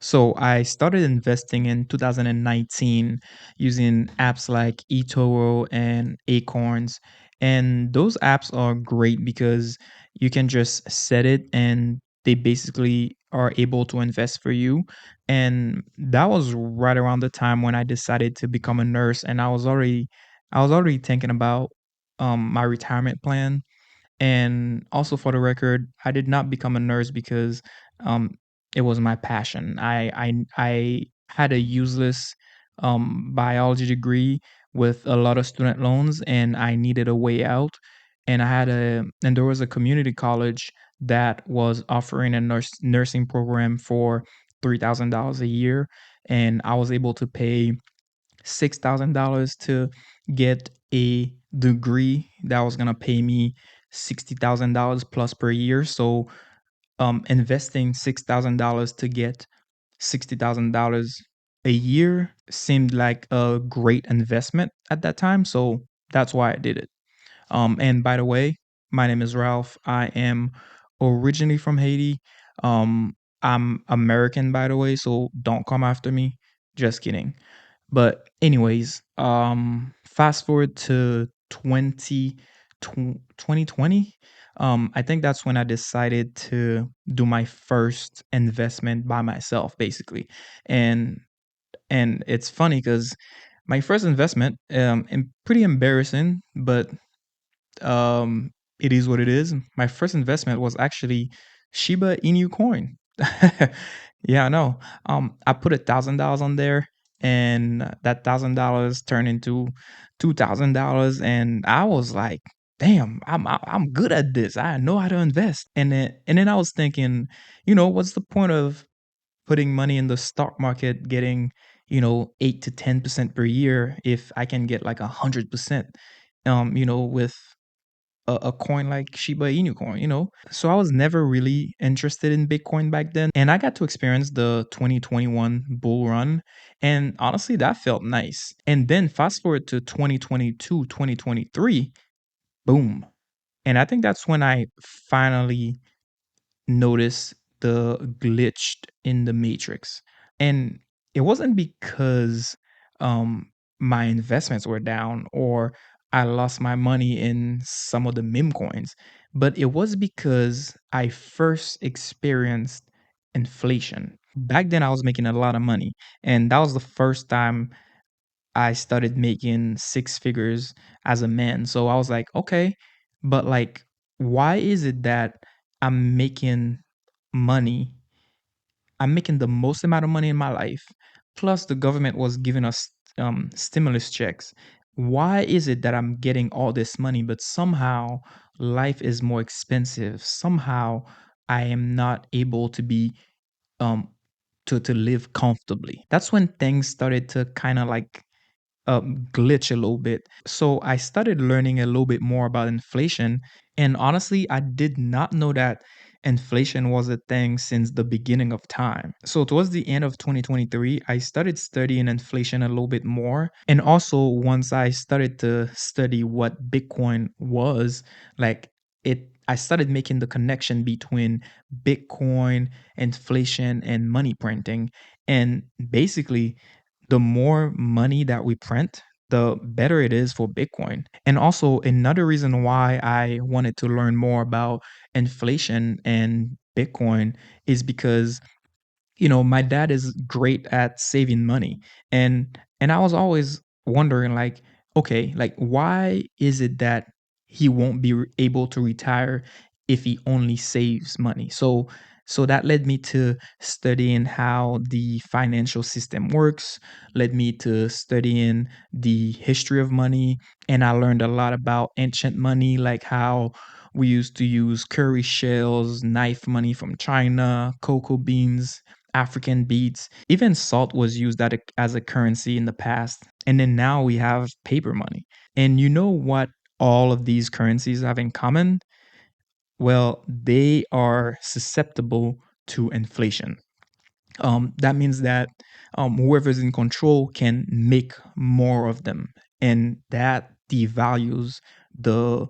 So I started investing in 2019 using apps like eToro and Acorns. And those apps are great because you can just set it and they basically are able to invest for you. And that was right around the time when I decided to become a nurse, and I was already thinking about my retirement plan. And also, for the record, I did not become a nurse because um, it was my passion. I had a useless biology degree with a lot of student loans, and I needed a way out. And there was a community college that was offering a nursing program for $3,000 a year, and I was able to pay $6,000 to get a degree that was gonna pay me $60,000 plus per year. So, investing $6,000 to get $60,000 a year seemed like a great investment at that time. So that's why I did it. And by the way, my name is Ralph. I am originally from Haiti. I'm American, by the way, so don't come after me. Just kidding. But anyways, fast forward to 2020. I think that's when I decided to do my first investment by myself, basically. And and it's funny because my first investment, pretty embarrassing, but um, it is what it is. My first investment was actually Shiba Inu coin. Yeah, I know. I put $1,000 on there, and that $1,000 turned into $2,000, and I was like, "Damn, I'm good at this. I know how to invest." And then I was thinking, what's the point of putting money in the stock market, getting 8 to 10% per year if I can get like 100%, with a coin like Shiba Inu coin. So I was never really interested in Bitcoin back then. And I got to experience the 2021 bull run. And honestly, that felt nice. And then fast forward to 2022, 2023, boom. And I think that's when I finally noticed the glitch in the matrix. And it wasn't because um, my investments were down or I lost my money in some of the meme coins, but it was because I first experienced inflation. Back then, I was making a lot of money, and that was the first time I started making six figures as a man. So I was like, okay, but like, why is it that I'm making money I'm making the most amount of money in my life. Plus, the government was giving us stimulus checks. Why is it that I'm getting all this money, but somehow life is more expensive? Somehow I am not able to be um to live comfortably. That's when things started to kind of like glitch a little bit. So I started learning a little bit more about inflation. And honestly, I did not know that inflation was a thing since the beginning of time. So towards the end of 2023, I started studying inflation a little bit more. And also, once I started to study what Bitcoin was, like I started making the connection between Bitcoin, inflation, and money printing. And basically, the more money that we print, the better it is for Bitcoin. And also, another reason why I wanted to learn more about inflation and Bitcoin is because my dad is great at saving money. And I was always wondering, like, okay, like, why is it that he won't be able to retire if he only saves money? So that led me to studying how the financial system works, led me to studying the history of money, and I learned a lot about ancient money, like how we used to use curry shells, knife money from China, cocoa beans, African beads. Even salt was used as a currency in the past. And then now we have paper money. And you know what all of these currencies have in common? Well, they are susceptible to inflation. That means that whoever's in control can make more of them. And that devalues the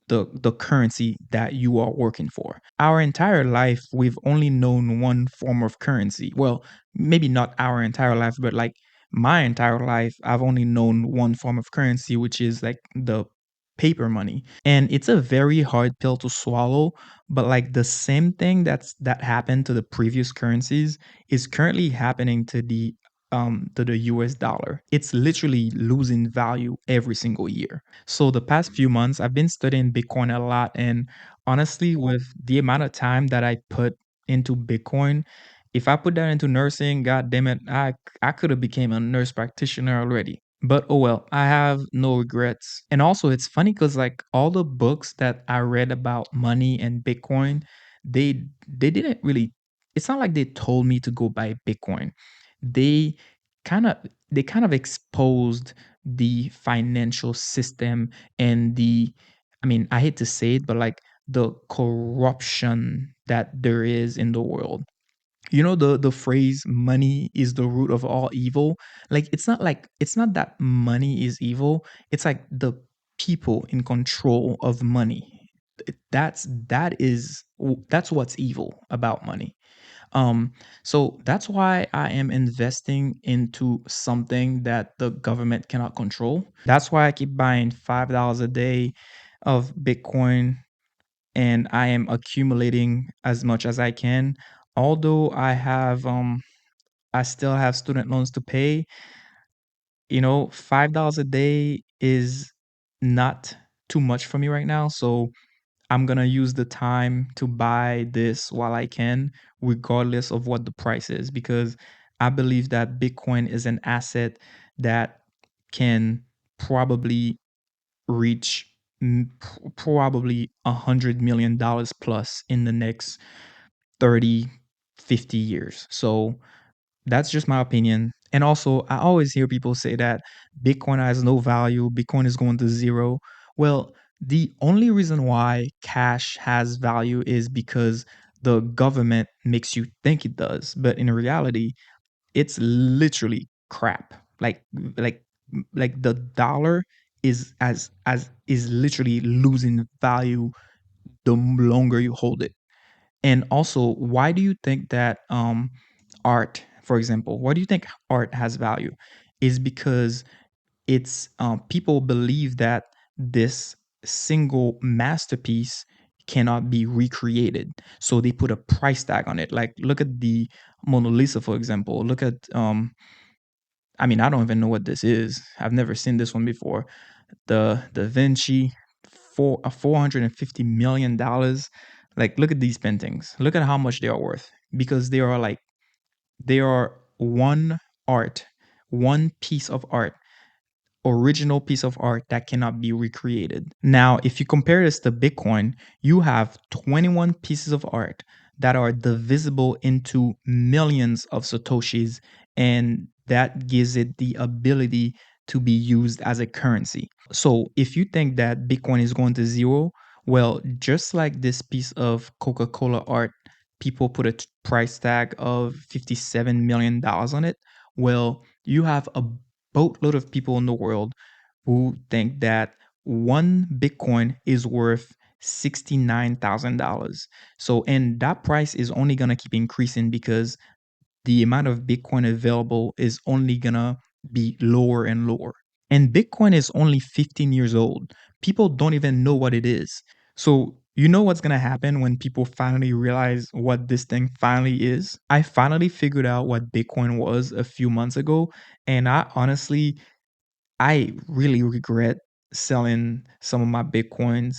the currency that you are working for. Our entire life, we've only known one form of currency. Well, maybe not our entire life, but like my entire life, I've only known one form of currency, which is like the paper money. And it's a very hard pill to swallow, but like the same thing that happened to the previous currencies is currently happening to the US dollar. It's literally losing value every single year. So the past few months, I've been studying Bitcoin a lot, and honestly, with the amount of time that I put into Bitcoin, if I put that into nursing, god damn it, I could have became a nurse practitioner already. But oh well, I have no regrets. And also, it's funny because like all the books that I read about money and Bitcoin, they didn't really. It's not like they told me to go buy Bitcoin. They kind of they kind of exposed the financial system and the, I mean, I hate to say it, but like the corruption that there is in the world. You know the phrase money is the root of all evil? Like it's not that money is evil, it's like the people in control of money. That's what's evil about money. So that's why I am investing into something that the government cannot control. That's why I keep buying $5 a day of Bitcoin, and I am accumulating as much as I can. Although I still have student loans to pay, you know, $5 a day is not too much for me right now. So I'm gonna use the time to buy this while I can, regardless of what the price is, because I believe that Bitcoin is an asset that can probably reach probably $100 million plus in the next 30, 50 years. So that's just my opinion. And also, I always hear people say that Bitcoin has no value, Bitcoin is going to zero. Well, the only reason why cash has value is because the government makes you think it does. But in reality, it's literally crap. Like like the dollar is as is literally losing value the longer you hold it. And also, why do you think that art, for example, why do you think art has value? Is because it's people believe that this single masterpiece cannot be recreated, so they put a price tag on it. Like, look at the Mona Lisa, for example. Look at I mean, I don't even know what this is. I've never seen this one before. The Da Vinci, for $450 million. Like, look at these paintings. Look at how much they are worth, because they are one art, one piece of art, original piece of art that cannot be recreated. Now, if you compare this to Bitcoin, you have 21 pieces of art that are divisible into millions of Satoshis, and that gives it the ability to be used as a currency. So, if you think that Bitcoin is going to zero, well, just like this piece of Coca Cola art, people put a price tag of $57 million on it. Well, you have a boatload of people in the world who think that one Bitcoin is worth $69,000. So, and that price is only going to keep increasing because the amount of Bitcoin available is only going to be lower and lower. And Bitcoin is only 15 years old. People don't even know what it is. So, you know what's going to happen when people finally realize what this thing finally is? I finally figured out what Bitcoin was a few months ago. And I really regret selling some of my Bitcoins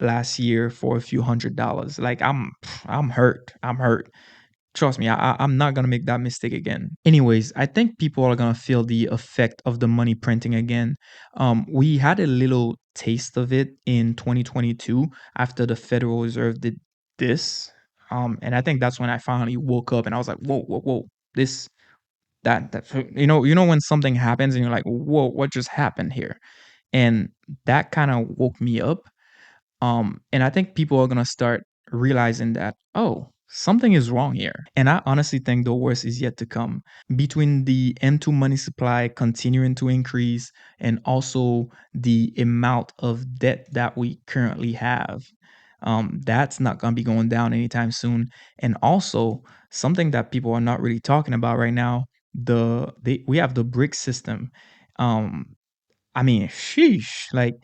last year for a few $100s. Like I'm hurt. I'm hurt. Trust me, I'm not gonna make that mistake again. Anyways, I think people are gonna feel the effect of the money printing again. We had a little taste of it in 2022 after the Federal Reserve did this. And I think that's when I finally woke up and I was like, whoa, whoa, whoa, this that you know when something happens and you're like, whoa, what just happened here? And that kind of woke me up. And I think people are gonna start realizing that, oh, something is wrong here. And I honestly think the worst is yet to come. Between the M2 money supply continuing to increase and also the amount of debt that we currently have, that's not going to be going down anytime soon. And also, something that people are not really talking about right now, we have the BRIC system. Um, I mean, sheesh, like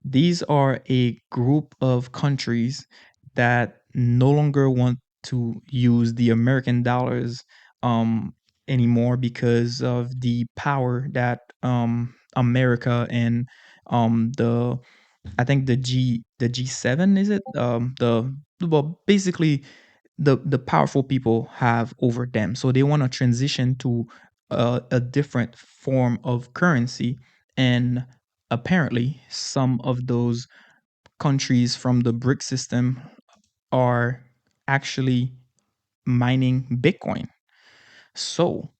these are a group of countries that no longer want to use the American dollars um, anymore because of the power that America and the I think the G7 is it the well basically the powerful people have over them. So they want to transition to a different form of currency, and apparently some of those countries from the BRIC system are actually mining Bitcoin. So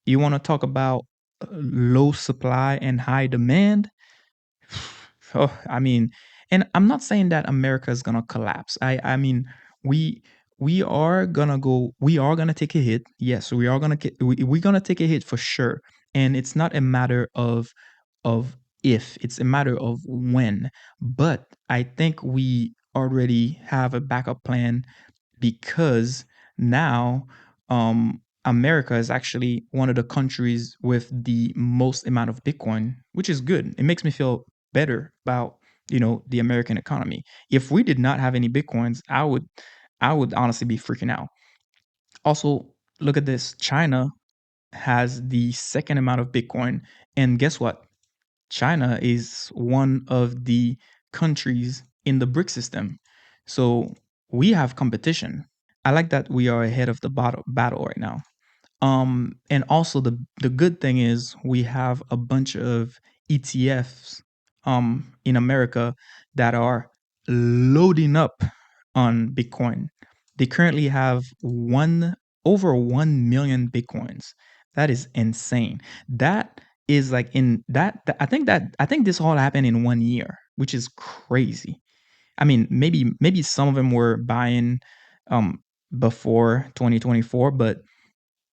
you want to talk about low supply and high demand? Oh, I mean, and I'm not saying that America is gonna collapse. I mean, we we are gonna take a hit. Yes, we're gonna take a hit for sure. And it's not a matter of if, it's a matter of when. But I think we already have a backup plan because now America is actually one of the countries with the most amount of Bitcoin, which is good. It makes me feel better about the American economy. If we did not have any Bitcoins, I would honestly be freaking out. Also, look at this: China has the second amount of Bitcoin, and guess what? China is one of the countries in the BRIC system. So we have competition. I like that we are ahead of the battle right now. And also the good thing is we have a bunch of ETFs in America that are loading up on Bitcoin. They currently have one over 1 million Bitcoins. That is insane. That is like in I think this all happened in 1 year, which is crazy. I mean, maybe some of them were buying um before 2024, but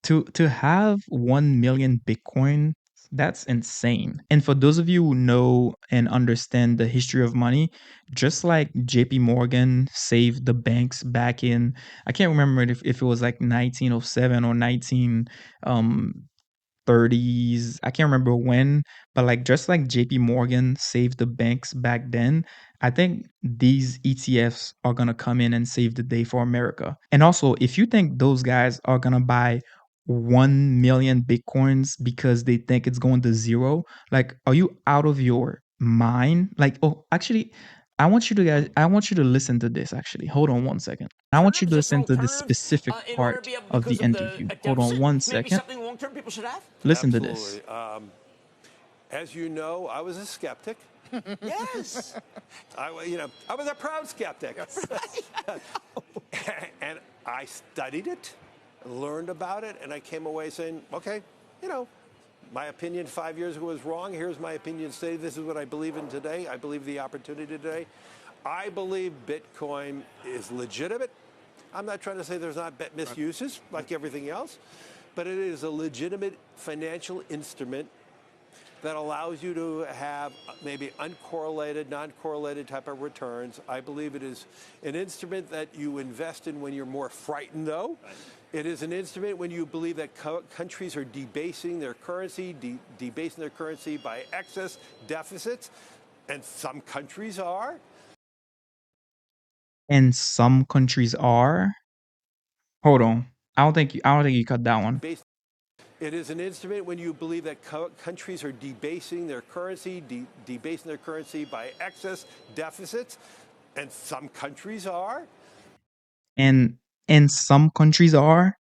to have 1 million Bitcoin, that's insane. And for those of you who know and understand the history of money, just like JP Morgan saved the banks back in, I can't remember if it was like 1907 or 19 um 30s. I can't remember when, but like just like JP Morgan saved the banks back then, I think these ETFs are going to come in and save the day for America. And also, if you think those guys are going to buy 1 million Bitcoins because they think it's going to zero, like, are you out of your mind? Like, oh, actually, I want you to listen to this actually. Hold on one second. I want you to Terms, just listen wrong to this terms, specific in order to part be able of the because of the interview. a Hold on deficit. one Maybe second. something long term people should have. Listen to this. Absolutely. As you know, I was a skeptic. Yes. I was a proud skeptic. And I studied it, learned about it, and I came away saying, okay, you know, my opinion 5 years ago was wrong. Here's my opinion today. This is what I believe in today. I believe the opportunity today. I believe Bitcoin is legitimate. I'm not trying to say there's not misuses like everything else, but it is a legitimate financial instrument that allows you to have maybe uncorrelated, non-correlated type of returns. I believe it is an instrument that you invest in when you're more frightened, though. Right. It is an instrument when you believe that countries are debasing their currency, debasing their currency by excess deficits, and some countries are. And some countries are. Hold on. I don't think you cut that one. It is an instrument when you believe that countries are debasing their currency, debasing their currency by excess deficits, and some countries are. And and some countries are,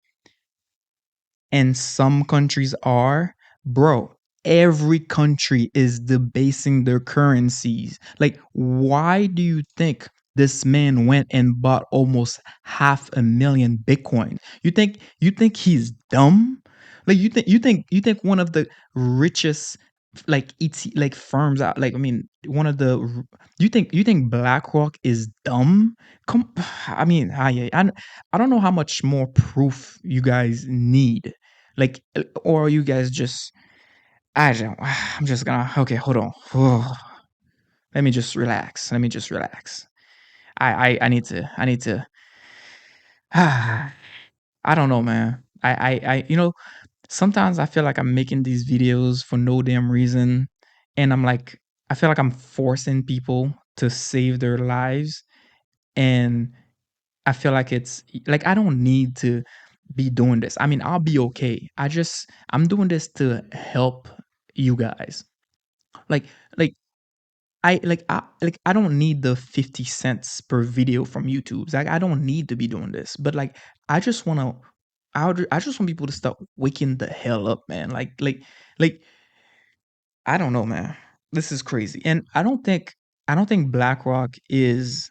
and some countries are, bro, every country is debasing their currencies. Like, why do you think this man went and bought almost 500,000 Bitcoin? You think he's dumb? Like, you think one of the richest like it's like firms out. Like I mean, one of the you think BlackRock is dumb? Come, I mean, I don't know how much more proof you guys need. Like, or are you guys just I don't. I'm just gonna okay. Hold on. Let me just relax. Let me just relax. I need to. I need to. I don't know, man. You know, sometimes I feel like I'm making these videos for no damn reason, and I'm like, I feel like I'm forcing people to save their lives, and I feel like it's like I don't need to be doing this. I mean, I'll be okay. I'm doing this to help you guys. Like like I don't need the 50 cents per video from YouTube. Like I don't need to be doing this. But like I just want to I just want people to start waking the hell up, man. Like I don't know, man. This is crazy. And I don't think BlackRock is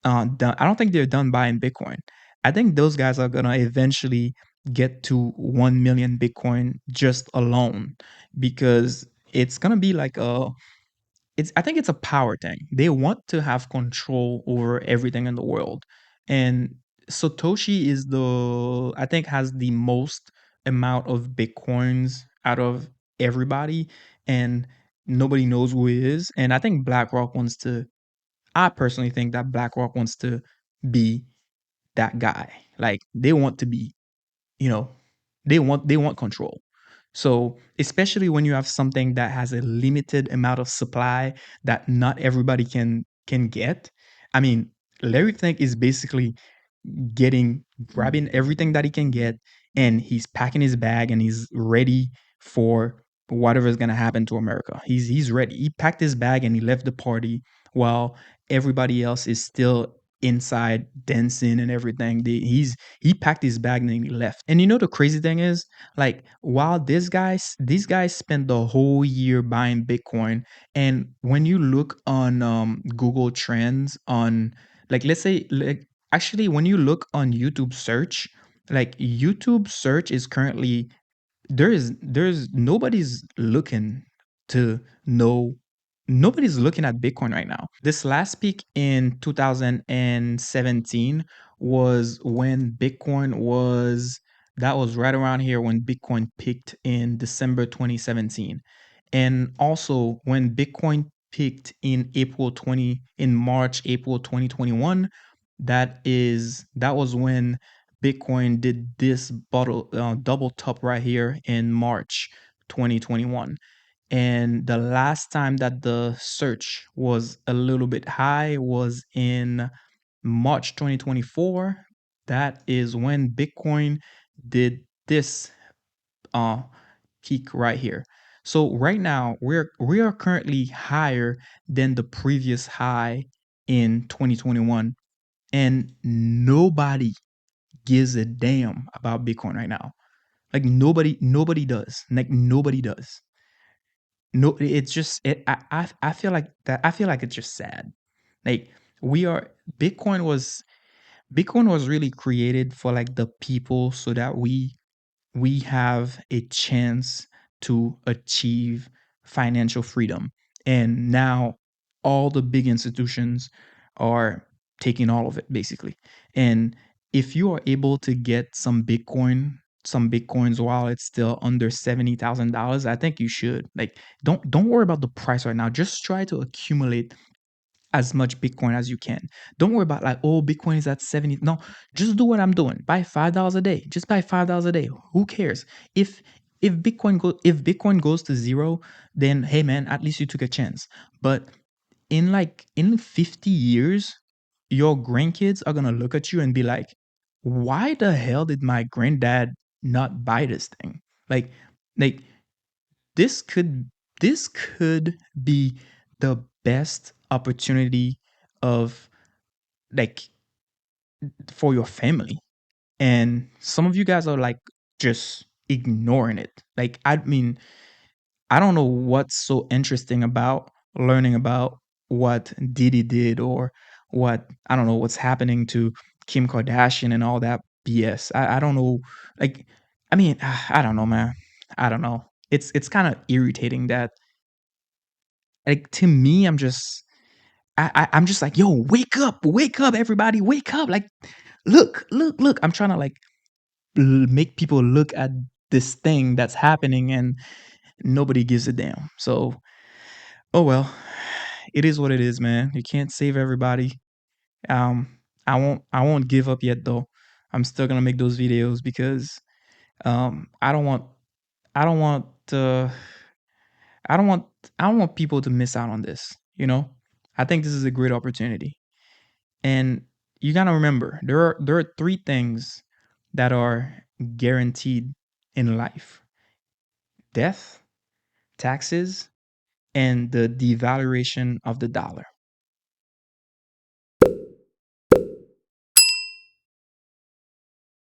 done. I don't think they're done buying Bitcoin. I think those guys are going to eventually get to 1 million Bitcoin just alone because it's going to be like a it's I think it's a power thing. They want to have control over everything in the world. And Satoshi is the I think has the most amount of bitcoins out of everybody and nobody knows who he is. And I think BlackRock wants to I personally think that BlackRock wants to be that guy. Like they want to be, you know, they want control. So, especially when you have something that has a limited amount of supply that not everybody can get. I mean, Larry Fink is basically grabbing everything that he can get and he's packing his bag and he's ready for whatever is going to happen to America. He's ready. He packed his bag and he left the party while everybody else is still inside dancing and everything. He packed his bag and then he left. And you know the crazy thing is, like while these guys spent the whole year buying Bitcoin, and when you look on Google Trends on like let's say like actually, when you look on YouTube search, like YouTube search is currently there's to know nobody's looking at Bitcoin right now. This last peak in 2017 was when Bitcoin was that was right around here when Bitcoin peaked in December 2017. And also when Bitcoin peaked in March, April 2021, that was when Bitcoin did this double top right here in March 2021. And the last time that the search was a little bit high was in March 2024. That is when Bitcoin did this uh, peak right here. So right now we are currently higher than the previous high in 2021, and nobody gives a damn about Bitcoin right now. Like nobody does. Like nobody does. No, it's just I feel like that I feel like it's just sad. Like we are Bitcoin was really created for like the people so that we have a chance to achieve financial freedom. And now all the big institutions are taking all of it basically. And if you are able to get some bitcoins while it's still under $70,000, I think you should. Like don't worry about the price right now. Just try to accumulate as much Bitcoin as you can. Don't worry about like, oh, Bitcoin is at 70. No, just do what I'm doing. Buy $5 a day. Just buy $5 a day. Who cares? If if Bitcoin goes to zero, then hey man, at least you took a chance. But in 50 years, your grandkids are gonna look at you and be like, why the hell did my granddad not buy this thing? Like like this could this could be the best opportunity of like for your family, and some of you guys are like just ignoring it. Like I mean, I don't know what's so interesting about learning about what Diddy did or what I don't know what's happening to Kim Kardashian and all that BS. I don't know. Like I mean, I don't know, man. I don't know. It's kind of irritating that like to me, I'm just like, yo, wake up, everybody, wake up. Like, look. I'm trying to like make people look at this thing that's happening and nobody gives a damn. So, oh well, it is what it is, man. You can't save everybody. Um, I won't give up yet though. I'm still gonna make those videos because I don't want I don't want I don't want I don't want people to miss out on this, you know? I think this is a great opportunity. And you got to remember, there are three things that are guaranteed in life: death, taxes, and the devaluation of the dollar.